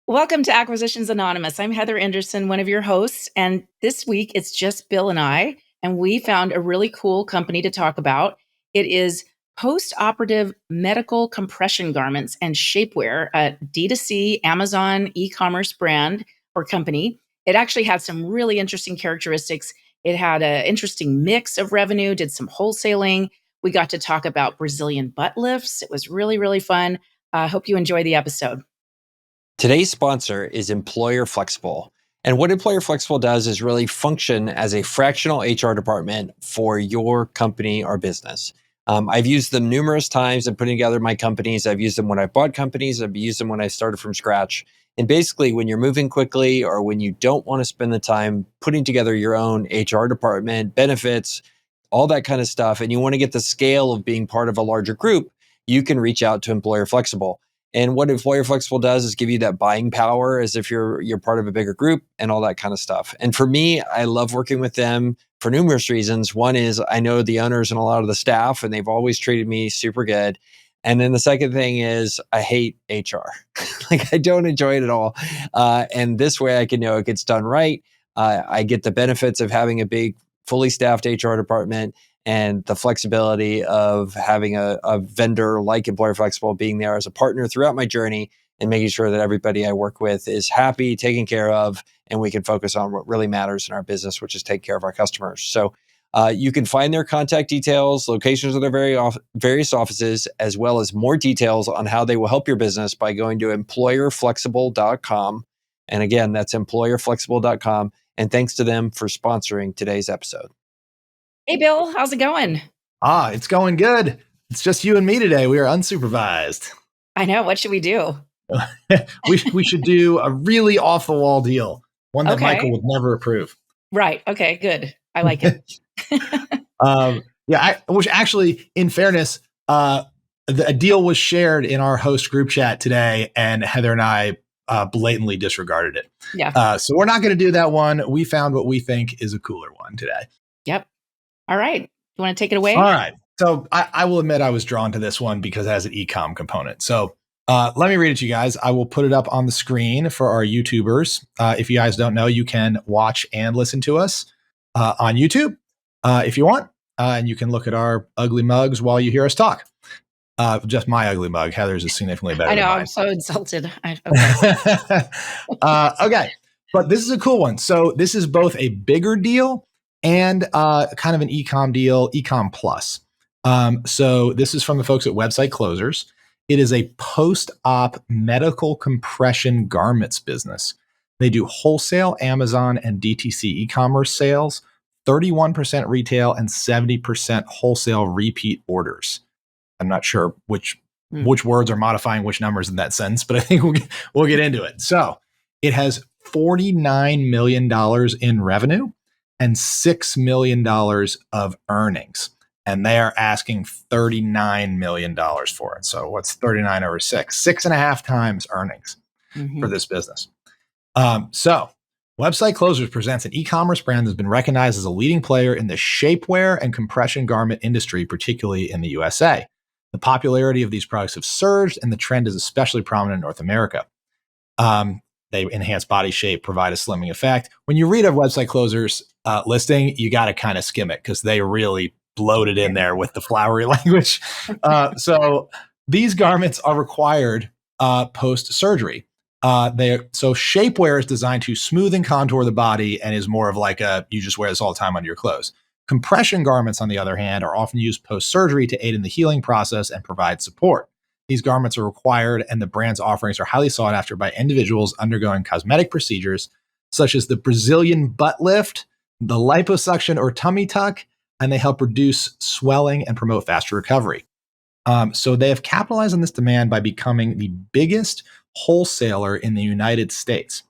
Welcome to Acquisitions Anonymous. I'm Heather Anderson, one of your hosts. And this week it's just Bill and I, and we found a really cool company to talk about. It is post-operative medical compression garments and shapewear, a D2C Amazon e-commerce brand or company. It actually had some really interesting characteristics. It had an interesting mix of revenue, did some wholesaling. We got to talk about Brazilian butt lifts. It was really, really fun. I hope you enjoy the episode. Today's sponsor is Employer Flexible. And what Employer Flexible does is really function as a fractional HR department for your company or business. I've used them numerous times in putting together my companies. I've used them when I bought companies. I've used them when I started from scratch. And basically, when you're moving quickly or when you don't want to spend the time putting together your own HR department, benefits, all that kind of stuff, and you want to get the scale of being part of a larger group, you can reach out to Employer Flexible. And what Employer Flexible does is give you that buying power as if you're part of a bigger group and all that kind of stuff. And for me, I love working with them for numerous reasons. One is I know the owners and a lot of the staff, and they've always treated me super good. And then the second thing is I hate HR. I don't enjoy it at all. And this way I can know it gets done right. I get the benefits of having a big, fully staffed HR department and the flexibility of having a vendor like Employer Flexible being there as a partner throughout my journey and making sure that everybody I work with is happy, taken care of, and we can focus on what really matters in our business, which is take care of our customers. So you can find their contact details, locations of their various offices, as well as more details on how they will help your business by going to employerflexible.com. And again, that's employerflexible.com. And thanks to them for sponsoring today's episode. Hey, Bill, how's it going? It's going good. It's just you and me today. We are unsupervised. I know. What should we do? we should do a really off-the-wall deal, one that Michael would never approve. Right. Okay, good. I like it. Which actually, in fairness, a deal was shared in our host group chat today, and Heather and I blatantly disregarded it. Yeah. So we're not going to do that one. We found what we think is a cooler one today. Yep. All right. You want to take it away? All right. So I will admit I was drawn to this one because it has an ecomm component. So let me read it to you guys. I will put it up on the screen for our YouTubers. If you guys don't know, you can watch and listen to us on YouTube if you want. And you can look at our ugly mugs while you hear us talk. Just my ugly mug. Heather's is significantly better than mine. I'm so insulted. Okay. But this is a cool one. So this is both a bigger deal and kind of an ecomm deal, ecomm plus. So this is from the folks at Website Closers. It is a post-op medical compression garments business. They do wholesale Amazon and DTC e-commerce sales, 31% retail and 70% wholesale repeat orders. I'm not sure which words are modifying which numbers in that sentence, but I think we'll get into it. So it has $49 million in revenue and $6 million of earnings. And they are asking $39 million for it. So what's 39 over 6? 6.5 times earnings for this business. So Website Closers presents an e-commerce brand that's been recognized as a leading player in the shapewear and compression garment industry, particularly in the USA. The popularity of these products have surged, and the trend is especially prominent in North America. They enhance body shape, provide a slimming effect. When you read a Website Closers listing, you got to kind of skim it because they really bloated in there with the flowery language. So these garments are required post-surgery. So shapewear is designed to smooth and contour the body and is more of like you just wear this all the time under your clothes. Compression garments, on the other hand, are often used post-surgery to aid in the healing process and provide support. These garments are required, and the brand's offerings are highly sought after by individuals undergoing cosmetic procedures, such as the Brazilian butt lift, the liposuction or tummy tuck, and they help reduce swelling and promote faster recovery. So they have capitalized on this demand by becoming the biggest wholesaler in the United States.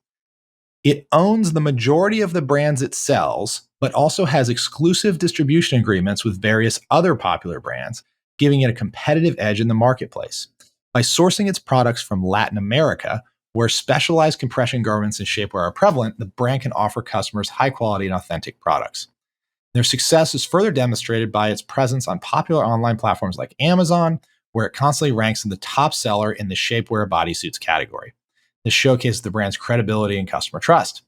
It owns the majority of the brands it sells, but also has exclusive distribution agreements with various other popular brands, giving it a competitive edge in the marketplace. By sourcing its products from Latin America, where specialized compression garments and shapewear are prevalent, the brand can offer customers high quality and authentic products. Their success is further demonstrated by its presence on popular online platforms like Amazon, where it constantly ranks in the top seller in the shapewear bodysuits category. This showcases the brand's credibility and customer trust.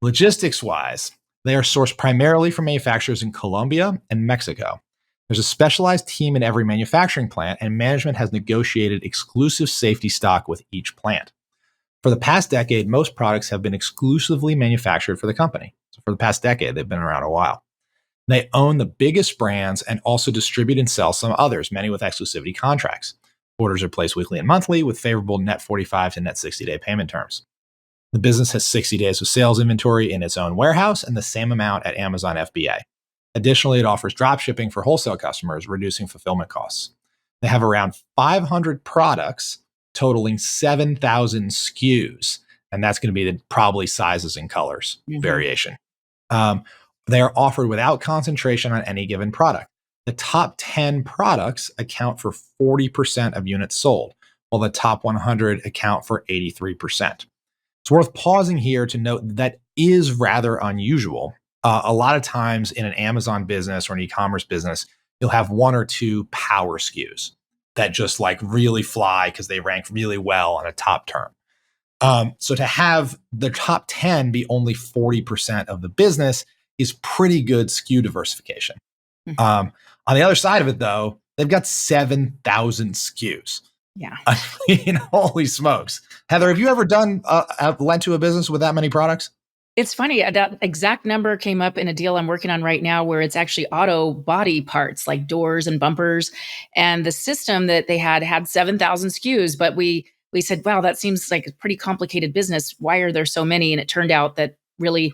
Logistics-wise, they are sourced primarily from manufacturers in Colombia and Mexico. There's a specialized team in every manufacturing plant, and management has negotiated exclusive safety stock with each plant. For the past decade, most products have been exclusively manufactured for the company. So for the past decade, they've been around a while. They own the biggest brands and also distribute and sell some others, many with exclusivity contracts. Orders are placed weekly and monthly with favorable net 45 to net 60-day payment terms. The business has 60 days of sales inventory in its own warehouse and the same amount at Amazon FBA. Additionally, it offers drop shipping for wholesale customers, reducing fulfillment costs. They have around 500 products totaling 7,000 SKUs, and that's going to be the probably sizes and colors variation. They are offered without concentration on any given product. The top 10 products account for 40% of units sold, while the top 100 account for 83%. It's worth pausing here to note that is rather unusual. A lot of times in an Amazon business or an e-commerce business, you'll have one or two power SKUs that just like really fly because they rank really well on a top term. So to have the top 10 be only 40% of the business is pretty good SKU diversification. On the other side of it, though, they've got 7,000 SKUs. Yeah. I mean, holy smokes. Heather, have you ever lent to a business with that many products? It's funny, that exact number came up in a deal I'm working on right now where it's actually auto body parts like doors and bumpers. And the system that they had 7,000 SKUs, but we said, wow, that seems like a pretty complicated business. Why are there so many? And it turned out that really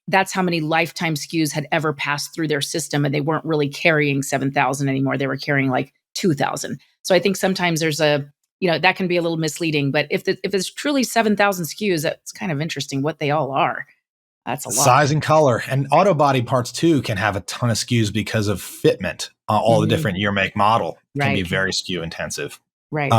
that's how many lifetime SKUs had ever passed through their system. And they weren't really carrying 7,000 anymore. They were carrying like 2,000. So I think sometimes there's that can be a little misleading, but if it's truly 7,000 SKUs, that's kind of interesting what they all are. That's a lot. Size and color. And auto body parts too can have a ton of SKUs because of fitment. All the different year, make, model can be very SKU intensive. Right.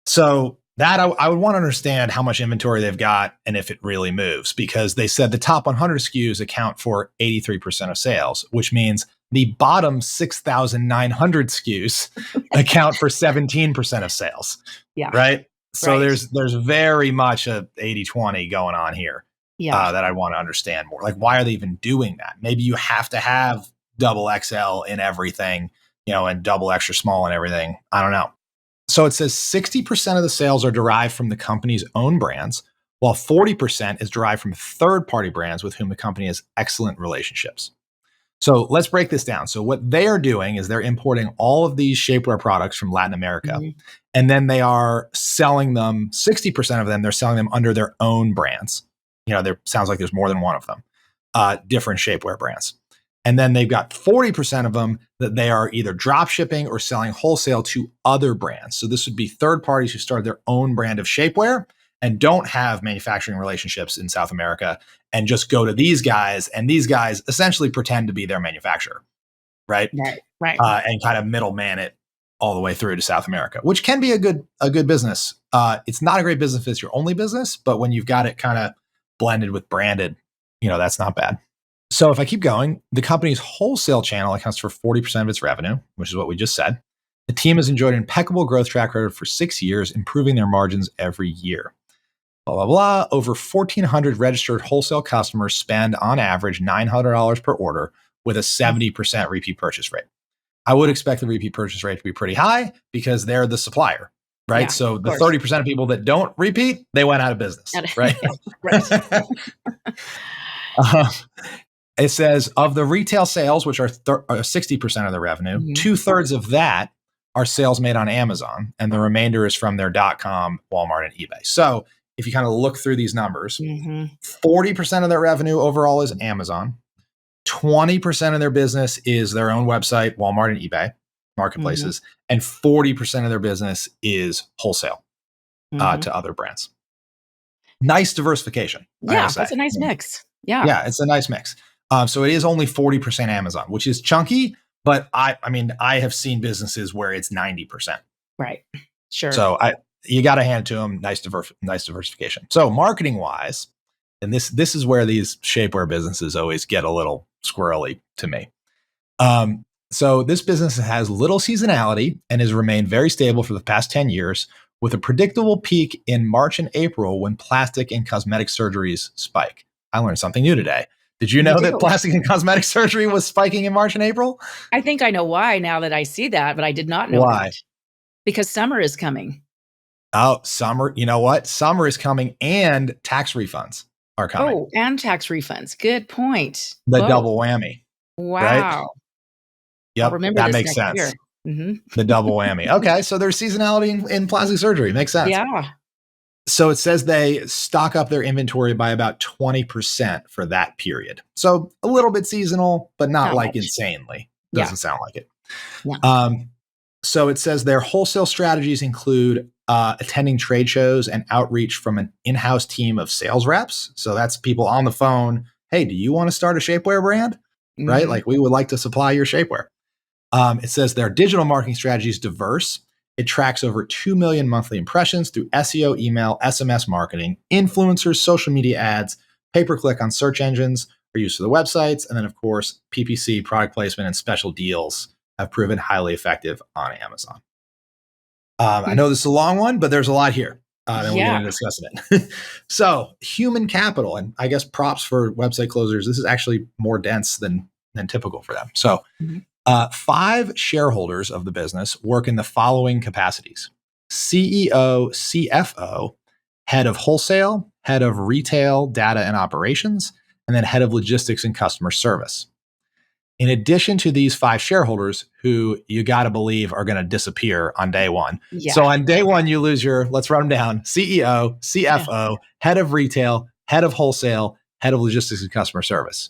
So that I would want to understand how much inventory they've got and if it really moves, because they said the top 100 SKUs account for 83% of sales, which means the bottom 6,900 SKUs account for 17% of sales. Yeah. Right. So there's very much a 80-20 going on here. Yeah. That I want to understand more. Like, why are they even doing that? Maybe you have to have double XL in everything, and double extra small in everything. I don't know. So it says 60% of the sales are derived from the company's own brands, while 40% is derived from third-party brands with whom the company has excellent relationships. So let's break this down. So what they are doing is they're importing all of these shapewear products from Latin America, and then they are selling them, 60% of them, they're selling them under their own brands. There sounds like there's more than one of them, different shapewear brands. And then they've got 40% of them that they are either drop shipping or selling wholesale to other brands. So this would be third parties who started their own brand of shapewear and don't have manufacturing relationships in South America and just go to these guys. And these guys essentially pretend to be their manufacturer, right? Right. And kind of middleman it all the way through to South America, which can be a good business. It's not a great business if it's your only business, but when you've got it kind of blended with branded, that's not bad. So if I keep going, the company's wholesale channel accounts for 40% of its revenue, which is what we just said. The team has enjoyed an impeccable growth track record for 6 years, improving their margins every year. Blah, blah, blah. Over 1,400 registered wholesale customers spend on average $900 per order with a 70% repeat purchase rate. I would expect the repeat purchase rate to be pretty high because they're the supplier, right? Yeah, so the 30% of people that don't repeat, they went out of business, right? It says of the retail sales, which are 60% of the revenue, 2/3 of that are sales made on Amazon, and the remainder is from their .com, Walmart, and eBay. So if you kind of look through these numbers, 40% of their revenue overall is Amazon. 20% of their business is their own website, Walmart and eBay marketplaces, and 40% of their business is wholesale to other brands. Nice diversification. Yeah, that's a nice mix. Yeah, it's a nice mix. So it is only 40% Amazon, which is chunky, but I have seen businesses where it's 90%. Right. Sure. So you got to hand it to them. Nice diversification. So marketing wise, and this is where these shapewear businesses always get a little squirrely to me. So this business has little seasonality and has remained very stable for the past 10 years, with a predictable peak in March and April when plastic and cosmetic surgeries spike. I learned something new today. Did you You know that do. plastic and cosmetic surgery was spiking in March and April? I think I know why now that I see that, but I did not know that. Why? Because summer is coming. Oh, summer. You know what? Summer is coming and tax refunds are coming. Oh, and tax refunds. Good point. The Both. double whammy, right? Wow. I'll Yep, remember that this makes next year. sense. Mhm. The double whammy. Okay, so there's seasonality in plastic surgery. Makes sense. Yeah. So it says they stock up their inventory by about 20% for that period. So a little bit seasonal, but not Not like much. insanely. Yeah. Doesn't sound like it. Yeah. So it says their wholesale strategies include attending trade shows and outreach from an in-house team of sales reps. So that's people on the phone. Hey, do you want to start a shapewear brand? Right? Mhm. Like we would like to supply your shapewear. It says their digital marketing strategy is diverse. It tracks over 2 million monthly impressions through SEO, email, SMS marketing, influencers, social media ads, pay-per-click on search engines for use for the websites. And then, of course, PPC, product placement, and special deals have proven highly effective on Amazon. I know this is a long one, but there's a lot here. And we'll get Yeah. into discussing it. So, human capital, and I guess props for website closers. This is actually more dense than typical for them. So, Mhm. 5 shareholders of the business work in the following capacities: CEO, CFO, head of wholesale, head of retail, data and operations, and then head of logistics and customer service. In addition to these 5 shareholders, who you got to believe are going to disappear on day one. Yeah. So on day one, you lose your, let's run them down: CEO, Yeah. CFO, head of retail, head of wholesale, head of logistics and customer service.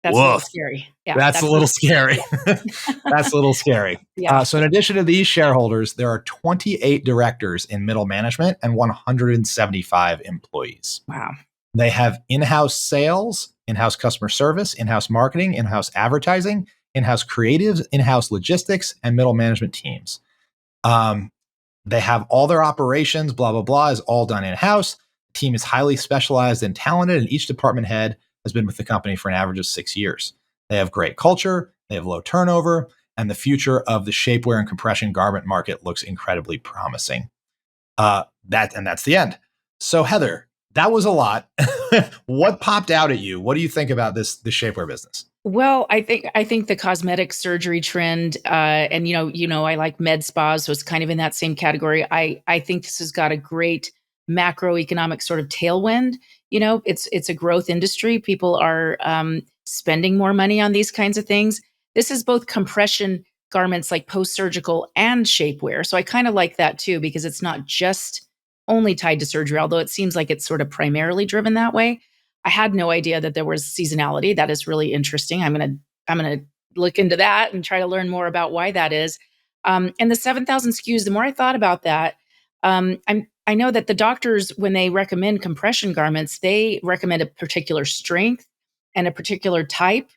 That's a little Woof. scary. Yeah. That's a little scary. Yeah. That's a little scary. Yeah. So, in addition to these shareholders, there are 28 directors in middle management and 175 employees. Wow. They have in-house sales, in-house customer service, in-house marketing, in-house advertising, in-house creatives, in-house logistics, and middle management teams. They have all their operations, blah, blah, blah, is all done in-house. The team is highly specialized and talented, and each department head has been with the company for an average of 6 years. They have great culture, they have low turnover, and the future of the shapewear and compression garment market looks incredibly promising. That's the end. So Heather, that was a lot. What popped out at you? What do you think about the shapewear business? Well, I think the cosmetic surgery trend, and I like med spas, so it's kind of in that same category. I think this has got a great macroeconomic sort of tailwind. It's a growth industry. People are spending more money on these kinds of things. This is both compression garments like post surgical and shapewear, so I kind of like that too because it's not just only tied to surgery, although it seems like it's sort of primarily driven that way. I had no idea that there was seasonality. That is really interesting. I'm gonna look into that and try to learn more about why that is. And the 7,000 SKUs. The more I thought about that, I know that the doctors, when they recommend compression garments, they recommend a particular strength and a particular type.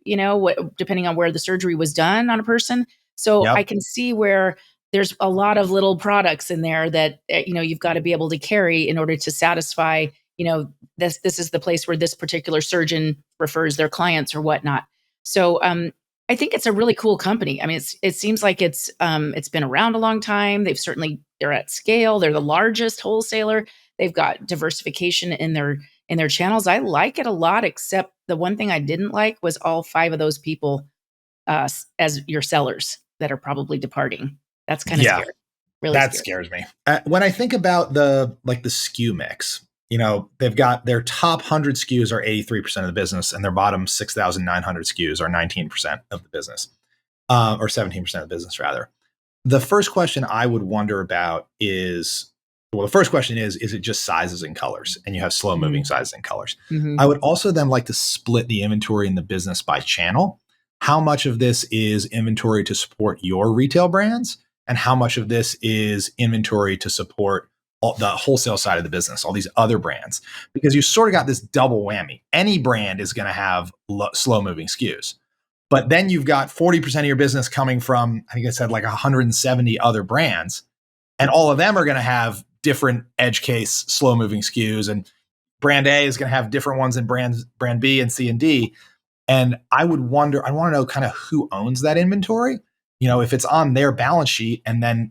Depending on where the surgery was done on a person. So I Yep. can see where there's a lot of little products in there that you've got to be able to carry in order to satisfy this is the place where this particular surgeon refers their clients or whatnot. So I think it's a really cool company. I mean, it seems like it's been around a long time. They're at scale. They're the largest wholesaler. They've got diversification in their channels. I like it a lot, except the one thing I didn't like was all 5 of those people as your sellers that are probably departing. That's kind of Yeah, scary. Really that scary. scares me. When I think about the SKU mix, they've got their top 100 SKUs are 83% of the business, and their bottom 6,900 SKUs are 19% of the business, or 17% of the business rather. The first question I would wonder about is, well, the first question is it just sizes and colors? And you have slow moving sizes and colors. Mm-hmm. I would also then like to split the inventory in the business by channel. How much of this is inventory to support your retail brands? And how much of this is inventory to support the wholesale side of the business, all these other brands? Because you sort of got this double whammy. Any brand is going to have slow moving SKUs. But then you've got 40% of your business coming from, I think I said like 170 other brands. And all of them are going to have different edge case, slow moving SKUs. And brand A is going to have different ones than brand B and C and D. And I want to know kind of who owns that inventory. If it's on their balance sheet and then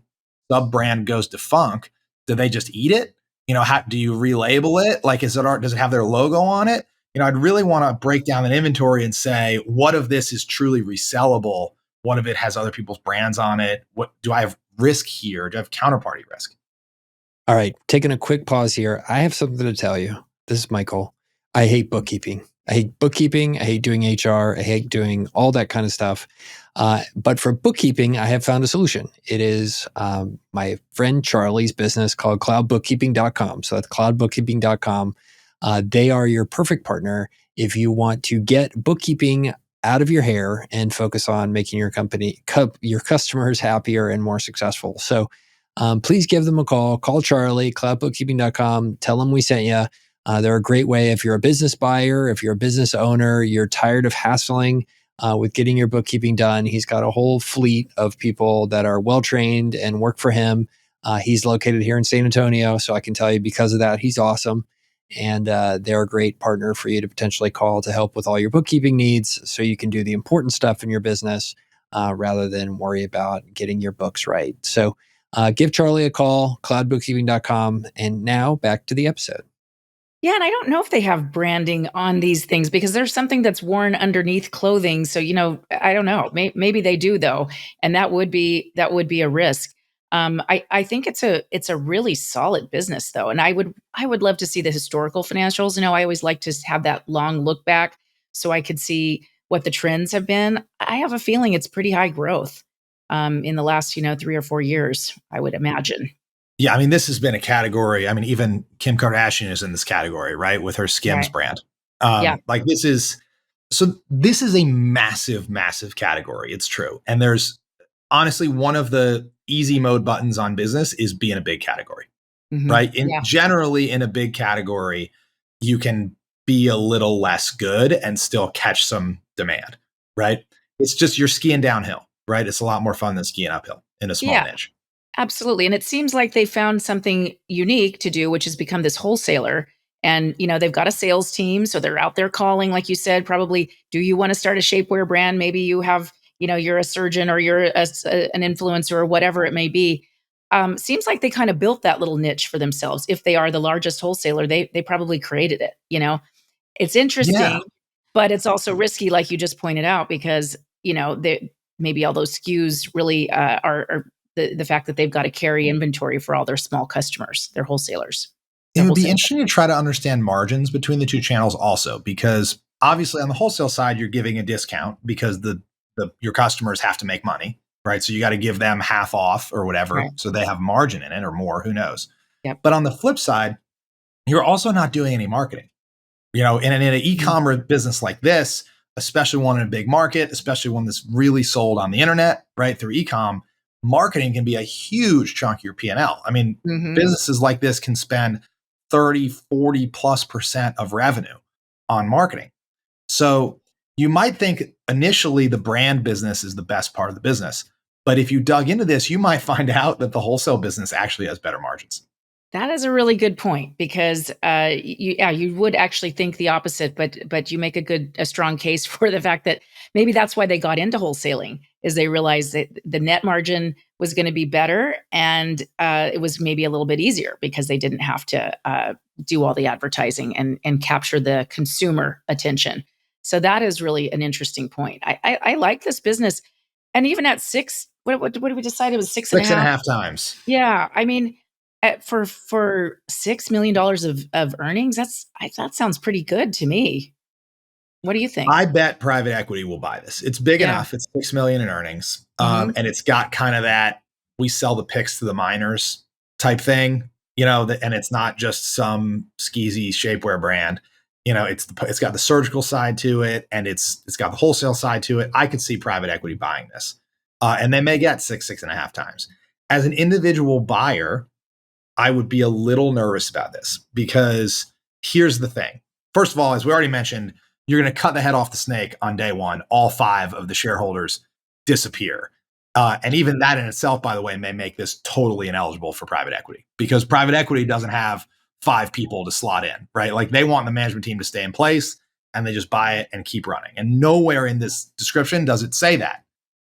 sub brand goes defunct, Do they just eat it? How do you relabel it? Like, does it have their logo on it? I'd really want to break down an inventory and say, what of this is truly resellable? What of it has other people's brands on it? What do I have risk here? Do I have counterparty risk? All right, taking a quick pause here. I have something to tell you. This is Michael. I hate bookkeeping. I hate bookkeeping. I hate doing HR. I hate doing all that kind of stuff. But for bookkeeping, I have found a solution. It is my friend Charlie's business called CloudBookkeeping.com. So that's CloudBookkeeping.com. They are your perfect partner if you want to get bookkeeping out of your hair and focus on making your your customers happier and more successful. So please give them a call. Call Charlie, CloudBookkeeping.com. Tell them we sent you. They're a great way if you're a business buyer, if you're a business owner, you're tired of hassling with getting your bookkeeping done. He's got a whole fleet of people that are well-trained and work for him. He's located here in San Antonio, so I can tell you because of that, he's awesome. And they're a great partner for you to potentially call to help with all your bookkeeping needs so you can do the important stuff in your business rather than worry about getting your books right. So give Charlie a call, cloudbookkeeping.com. And now back to the episode. Yeah, and I don't know if they have branding on these things because there's something that's worn underneath clothing. So, I don't know. Maybe they do though, and that would be a risk. I think it's a really solid business though, and I would love to see the historical financials. I always like to have that long look back so I could see what the trends have been. I have a feeling it's pretty high growth in the last 3 or 4 years, I would imagine. Yeah, this has been a category. Even Kim Kardashian is in this category, right? With her Skims Right. brand. Yeah. This is a massive, massive category. It's true. And there's honestly one of the easy mode buttons on business is be in a big category, right? Yeah. Generally in a big category, you can be a little less good and still catch some demand, right? It's just you're skiing downhill, right? It's a lot more fun than skiing uphill in a small Yeah. niche. Absolutely. And it seems like they found something unique to do, which has become this wholesaler. And, they've got a sales team. So they're out there calling, like you said, probably, do you want to start a shapewear brand? Maybe you have, you're a surgeon or you're an influencer or whatever it may be. Seems like they kind of built that little niche for themselves. If they are the largest wholesaler, they probably created it. It's Yeah. interesting, but it's also risky, like you just pointed out, because, maybe all those SKUs really are the fact that they've got to carry inventory for all their small customers, their wholesalers. It would be interesting to try to understand margins between the two channels also, because obviously on the wholesale side, you're giving a discount because your customers have to make money, right? So you got to give them half off or whatever. Right. So they have margin in it or more, who knows? Yep. But on the flip side, you're also not doing any marketing. In an e-commerce business like this, especially one in a big market, especially one that's really sold on the internet, right? Through e-com, marketing can be a huge chunk of your P&L. Businesses like this can spend 30, 40+% of revenue on marketing. So you might think initially the brand business is the best part of the business. But if you dug into this, you might find out that the wholesale business actually has better margins. That is a really good point because you would actually think the opposite, but you make a strong case for the fact that maybe that's why they got into wholesaling, is they realized that the net margin was going to be better and it was maybe a little bit easier because they didn't have to do all the advertising and capture the consumer attention. So that is really an interesting point. I like this business, and even at six, what did we decide? It was six and a half. 6.5 times. Yeah, for $6 million of earnings, that sounds pretty good to me. What do you think? I bet private equity will buy this. It's big enough. It's $6 million in earnings, and it's got kind of that we sell the picks to the miners type thing, and it's not just some skeezy shapewear brand. It's got the surgical side to it, and it's got the wholesale side to it. I could see private equity buying this, and they may get 6.5 times. As an individual buyer, I would be a little nervous about this because here's the thing. First of all, as we already mentioned, you're going to cut the head off the snake on day one. All 5 of the shareholders disappear. And even that in itself, by the way, may make this totally ineligible for private equity because private equity doesn't have 5 people to slot in, right? Like they want the management team to stay in place and they just buy it and keep running. And nowhere in this description does it say that.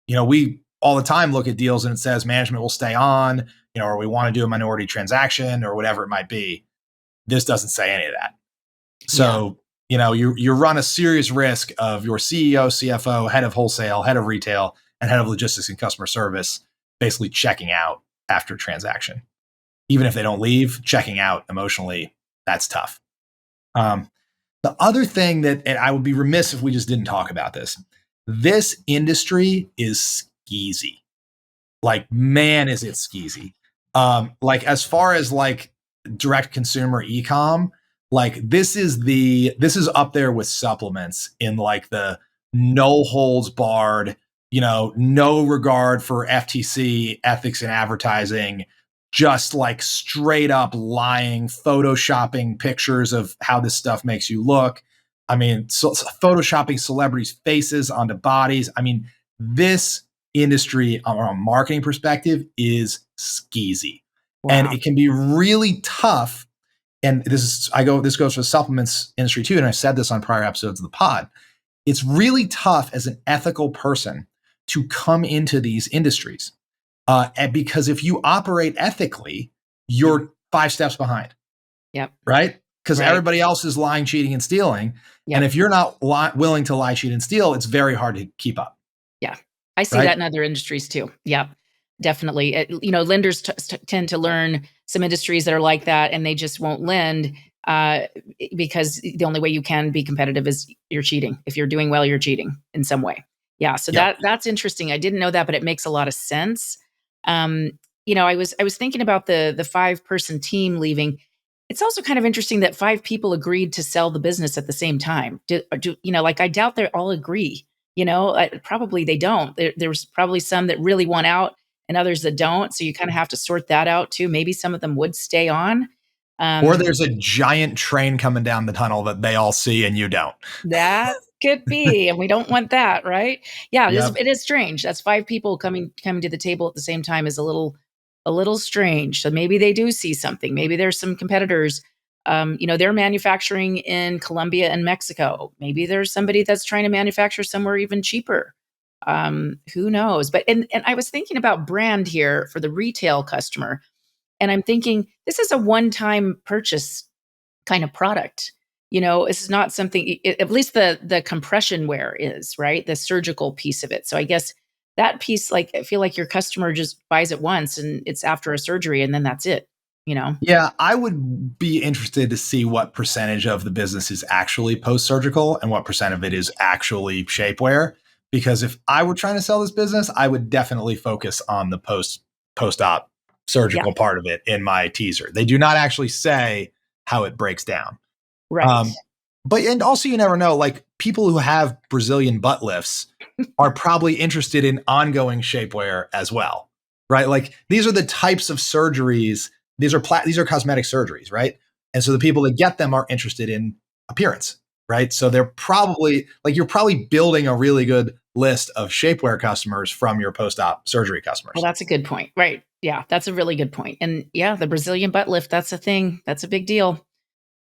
We all the time look at deals and it says management will stay on, or we want to do a minority transaction or whatever it might be. This doesn't say any of that. So, you run a serious risk of your CEO, CFO, head of wholesale, head of retail, and head of logistics and customer service basically checking out after transaction. Even if they don't leave, checking out emotionally, that's tough. The other thing that, and I would be remiss if we just didn't talk about this industry is skeezy. Like, man, is it skeezy. Like, as far as like direct consumer ecom, like this is up there with supplements in like the no holds barred, no regard for FTC ethics in advertising, just like straight up lying, photoshopping pictures of how this stuff makes you look. I mean, so photoshopping celebrities' faces onto bodies. I mean, this industry from a marketing perspective is skeezy. Wow. And it can be really tough. And this goes for the supplements industry too. And I've said this on prior episodes of the pod. It's really tough as an ethical person to come into these industries. Because if you operate ethically, you're 5 steps behind. Yep. Right? Because everybody else is lying, cheating, and stealing. Yep. And if you're not willing to lie, cheat, and steal, it's very hard to keep up. Yeah. I see that in other industries too. Yeah, definitely. Lenders tend to learn some industries that are like that, and they just won't lend because the only way you can be competitive is you're cheating. If you're doing well, you're cheating in some way. Yeah. So that's interesting. I didn't know that, but it makes a lot of sense. I was thinking about the 5-person team leaving. It's also kind of interesting that 5 people agreed to sell the business at the same time. I doubt they all agree. Probably they don't. There's probably some that really want out and others that don't. So you kind of have to sort that out too. Maybe some of them would stay on. Or there's a giant train coming down the tunnel that they all see and you don't. That could be. And we don't want that, right? Yeah, it is strange. That's 5 people coming to the table at the same time is a little strange. So maybe they do see something. Maybe there's some competitors. They're manufacturing in Colombia and Mexico. Maybe there's somebody that's trying to manufacture somewhere even cheaper. Who knows? But and I was thinking about brand here for the retail customer. And I'm thinking, this is a one-time purchase kind of product. It's not something, at least the compression wear is, right? The surgical piece of it. So I guess that piece, like, I feel like your customer just buys it once and it's after a surgery and then that's it, Yeah, I would be interested to see what percentage of the business is actually post-surgical and what percent of it is actually shapewear. Because if I were trying to sell this business, I would definitely focus on the post-op surgical part of it in my teaser. They do not actually say how it breaks down. Right. And also you never know, like people who have Brazilian butt lifts are probably interested in ongoing shapewear as well, right? Like these are the types of surgeries. These are cosmetic surgeries, right? And so the people that get them are interested in appearance, right? So they're probably you're probably building a really good list of shapewear customers from your post-op surgery customers. Well, that's a good point. Right. Yeah, that's a really good point. And yeah, the Brazilian butt lift, that's a thing. That's a big deal.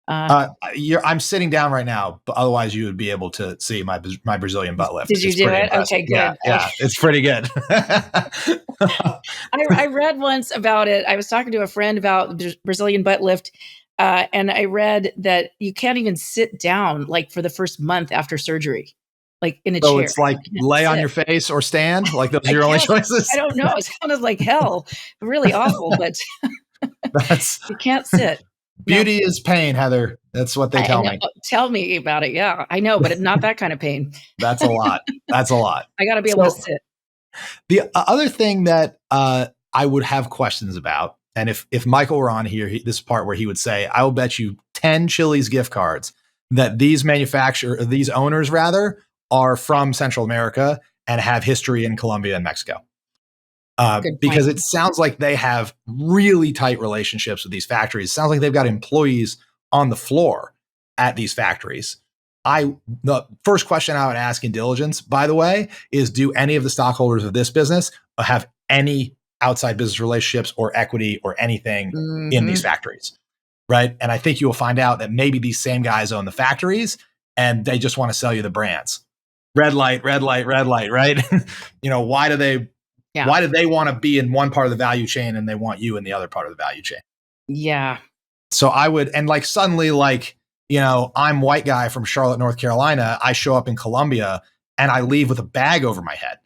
I'm sitting down right now, but otherwise you would be able to see my Brazilian butt lift. Did you do it? Impressive. Okay, good. Yeah, it's pretty good. I read once about it. I was talking to a friend about the Brazilian butt lift, and I read that you can't even sit down like for the first month after surgery, like in a chair. So it's like lay on your face or stand, like those are your only choices? I don't know. It sounded like hell. Really awful, but you can't sit. Beauty is pain, Heather. That's what they tell me. Tell me about it. Yeah, I know, but not that kind of pain. That's a lot. That's a lot. I got to be able to sit. The other thing that I would have questions about, and if Michael were on here, this part where he would say, I will bet you 10 Chili's gift cards that these owners are from Central America and have history in Colombia and Mexico. Because it sounds like they have really tight relationships with these factories. It sounds like they've got employees on the floor at these factories. The first question I would ask in diligence, by the way, is do any of the stockholders of this business have any outside business relationships or equity or anything in these factories, right? And I think you will find out that maybe these same guys own the factories and they just want to sell you the brands. Red light, right? Why do they Yeah. Why do they want to be in one part of the value chain and they want you in the other part of the value chain? Yeah. So I would, and like suddenly, like, I'm white guy from Charlotte, North Carolina. I show up in Colombia and I leave with a bag over my head.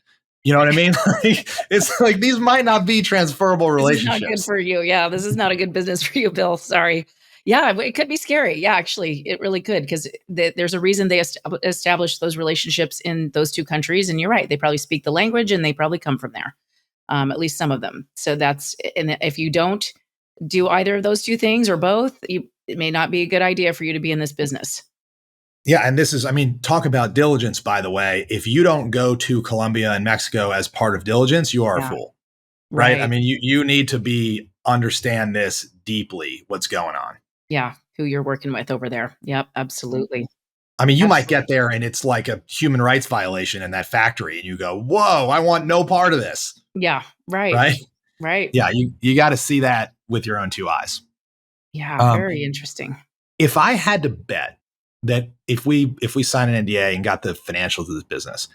You know what I mean? Like, it's like these might not be transferable This is not good relationships. for you. Yeah, this is not a good business for you, Bill. Sorry. Yeah, it could be scary. Yeah, actually, it really could because there's a reason they established those relationships in those two countries. And you're right; they probably speak the language and they probably come from there. At least some of them. So and if you don't do either of those two things or both, it may not be a good idea for you to be in this business. Yeah. And this is, I mean, talk about diligence, by the way. If you don't go to Colombia and Mexico as part of diligence, you are a Yeah, fool, right? I right. mean, you need to understand this deeply, what's going on. Yeah, who you're working with over there. Yep, absolutely. I mean, you might Absolutely. get there and it's like a human rights violation in that factory and you go, whoa, I want no part of this. Yeah, right. Right. Right. Yeah. You got to see that with your own two eyes. Yeah, Um, very interesting. if I had to bet that if we sign an NDA and got the financials of this business,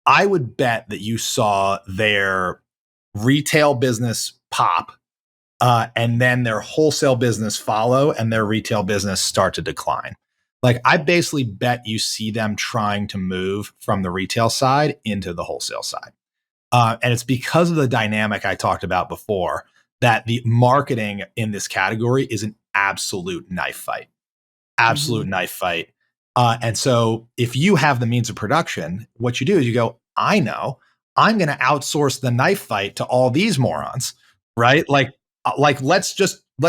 I would bet that you saw their retail business pop, and then their wholesale business follow, and their retail business start to decline. Like I basically bet you see them trying to move from the retail side into the wholesale side, and it's because of the dynamic I talked about before that the marketing in this category is an absolute knife fight. Absolute Mhm. knife fight. And so if you have the means of production, what you do is you go, I know, I'm going to outsource the knife fight to all these morons, right? Like let's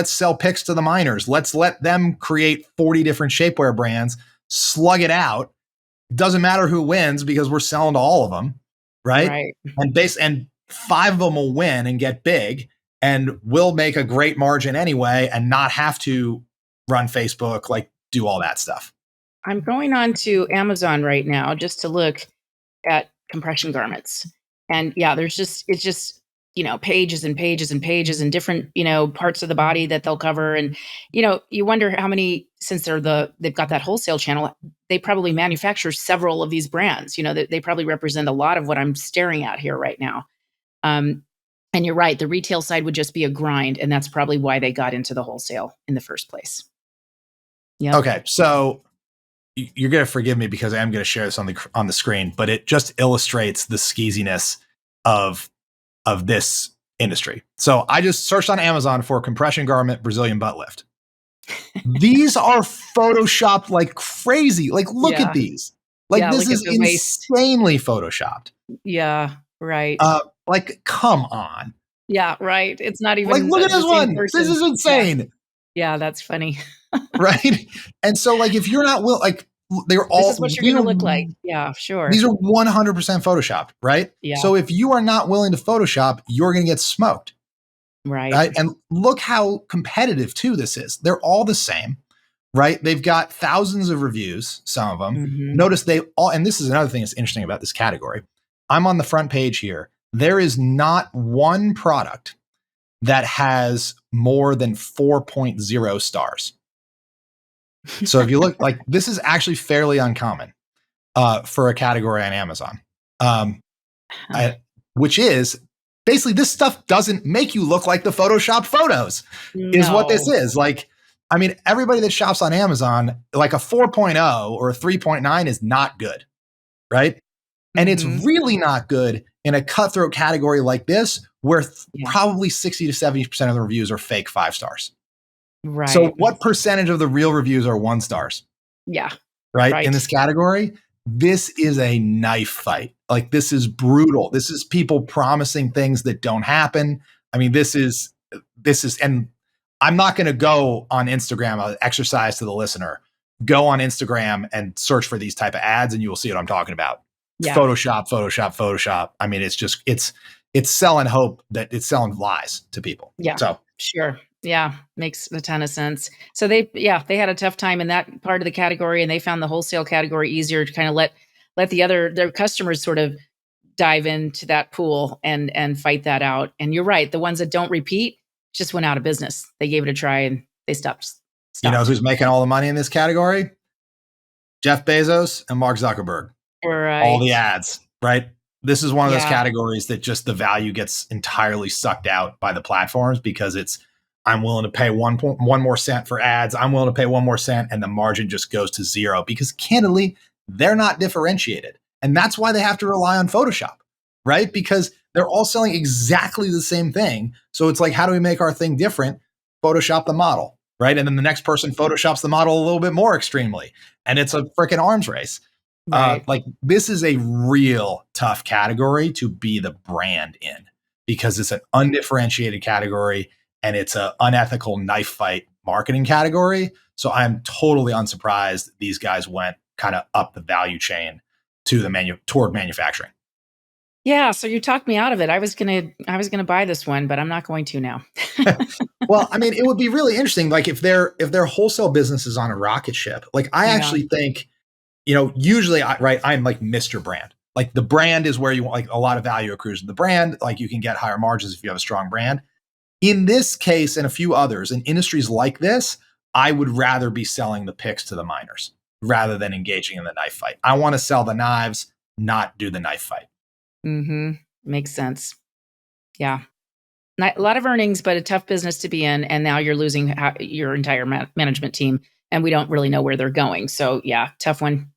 sell picks to the miners. Let's let them create 40 different shapewear brands, slug it out. Doesn't matter who wins because we're selling to all of them, right? Right. And 5 of them will win and get big, and we'll make a great margin anyway, and not have to run Facebook, like do all that stuff. I'm going on to Amazon right now just to look at compression garments. And yeah, it's just, pages and pages and pages and different, parts of the body that they'll cover. And, you wonder how many, since they've got that wholesale channel, they probably manufacture several of these brands, that they probably represent a lot of what I'm staring at here right now. Um, and you're right, the retail side would just be a grind. And that's probably why they got into the wholesale in the first place. Yep. Okay, so you're going to forgive me because I am going to share this on the screen, but it just illustrates the skeeziness of this industry. So I just searched on Amazon for compression garment Brazilian butt lift. These are photoshopped like crazy. Like, look at Yeah. these. Like, Yeah. this Look at is the waist. insanely photoshopped. Yeah. Right. Like, come on. Yeah, right. It's not Like, even look at the this same one. This person. is Yeah. insane. Yeah, that's funny. Right. And so, like, if you're not like, This is what you're gonna look like. Yeah, sure. these are 100% photoshopped, right? Yeah, So if you are not willing to Photoshop, you're going to get smoked, right. right? And look how competitive too this is. They're all the same, right? They've got thousands of reviews, some of them. Mhm. Notice they all, and this is another thing that's interesting about this category. I'm on the front page here. There is not one product that has more than 4.0 stars. So if you look, like, this is actually fairly uncommon for a category on Amazon, Huh. which is basically this stuff doesn't make you look like the Photoshop photos, is what this No. is. Like, I mean, everybody that shops on Amazon, like a 4.0 or a 3.9 is not good, right? And it's Mhm. really not good in a cutthroat category like this, where Yeah, probably 60 to 70% of the reviews are fake 5 stars. So right. what percentage of the real reviews are 1 stars, Yeah, right? In right. this category, this is a knife fight. Like, this is brutal. This is people promising things that don't happen. I mean, and I'm not going to go on Instagram, exercise to the listener. Go on Instagram and search for these type of ads and you will see what I'm talking about. Yeah, Photoshop, Photoshop, Photoshop. I mean, it's selling hope, that it's selling lies to people. yeah, So sure. Yeah, makes a ton of sense. So they had a tough time in that part of the category, and they found the wholesale category easier to kinda let their customers sort of dive into that pool and fight that out. And you're right, the ones that don't repeat just went out of business. They gave it a try and they stopped. you know Stopped. who's making all the money in this category? Jeff Bezos and Mark Zuckerberg. All Right. the ads, right? This is one of those Yeah. categories that just the value gets entirely sucked out by the platforms because I'm willing to pay one more cent for ads. I'm willing to pay 1 more cent, and the margin just goes to zero because candidly, they're not differentiated. And that's why they have to rely on Photoshop, right? Because they're all selling exactly the same thing. So it's like, how do we make our thing different? Photoshop the model, right? And then the next person Photoshops the model a little bit more extremely. And it's a freaking arms race. Right. Like this is a real tough category to be the brand in because it's an undifferentiated category and it's an unethical knife fight marketing category. So I'm totally unsurprised these guys went kind of up the value chain to toward manufacturing. Yeah, so you talked me out of it. I was gonna buy this one, but I'm not going to now. Well, I mean, it would be really interesting, like if their wholesale business is on a rocket ship. Like I actually think, usually I'm like Mr. Brand. Like the brand is where you want, like a lot of value accrues to the brand. Like you can get higher margins if you have a strong brand. In this case and a few others, in industries like this, I would rather be selling the picks to the miners rather than engaging in the knife fight. I want to sell the knives, not do the knife fight. Mm-hmm. Makes sense. Yeah. A lot of earnings, but a tough business to be in. And now you're losing your entire management team, and we don't really know where they're going. So yeah, tough one.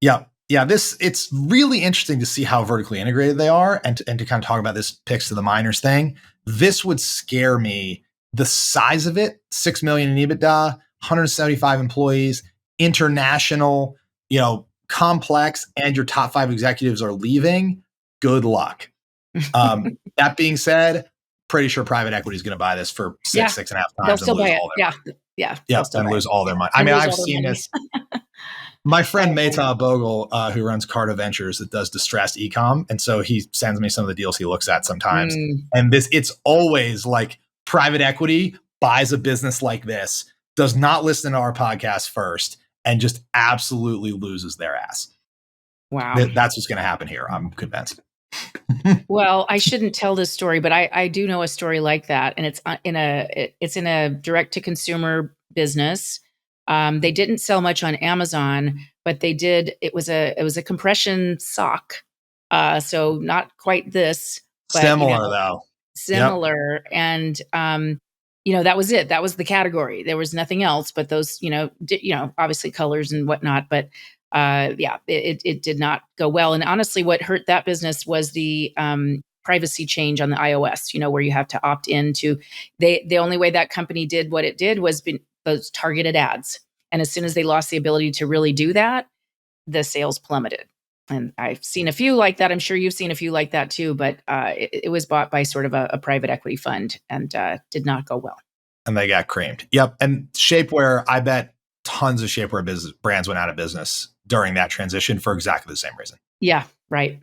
Yeah. Yeah. It's really interesting to see how vertically integrated they are and to kind of talk about this picks to the miners thing. This would scare me. The size of it, 6 million in EBITDA, 175 employees, international, complex, and your top 5 executives are leaving. Good luck. That being said, pretty sure private equity is going to buy this for 6.5 times. They'll still buy it. Yeah. And lose all their money. I mean, I've seen this. My friend Mehta Bogle, who runs Carta Ventures, that does distressed ecomm, and so he sends me some of the deals he looks at sometimes. And it's always like private equity buys a business like this, does not listen to our podcast first, and just absolutely loses their ass. Wow, that's what's going to happen here. I'm convinced. Well, I shouldn't tell this story, but I do know a story like that, and it's in a direct to consumer business. They didn't sell much on Amazon, but they did. It was a compression sock, so not quite this, but similar though. Similar, yep. And that was it. That was the category. There was nothing else but those, obviously colors and whatnot, but. It did not go well. And honestly, what hurt that business was the privacy change on the iOS, where you have to opt into. The only way that company did what it did was those targeted ads. And as soon as they lost the ability to really do that, the sales plummeted. And I've seen a few like that. I'm sure you've seen a few like that too, but it was bought by sort of a private equity fund and did not go well. And they got creamed. Yep. And shapewear, I bet tons of shapewear brands went out of business during that transition for exactly the same reason. Yeah, right.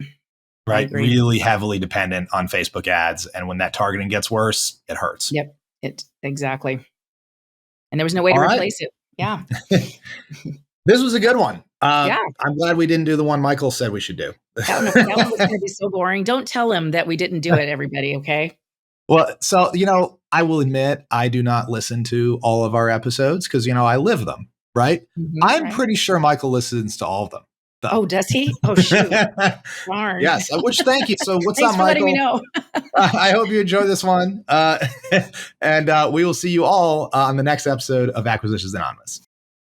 Right. Really heavily dependent on Facebook ads. And when that targeting gets worse, it hurts. Yep. Exactly. And there was no way to replace it. Yeah. This was a good one. I'm glad we didn't do the one Michael said we should do. That one was going to be so boring. Don't tell him that we didn't do it, everybody. Okay. Well, so, I will admit I do not listen to all of our episodes because, I live them. Right. Mm-hmm, I'm pretty sure Michael listens to all of them. Though. Oh, does he? Oh, shoot. Darn. Yes. Which thank you. So what's Thanks up, for Michael? Letting me know. I hope you enjoyed this one. And we will see you all on the next episode of Acquisitions Anonymous.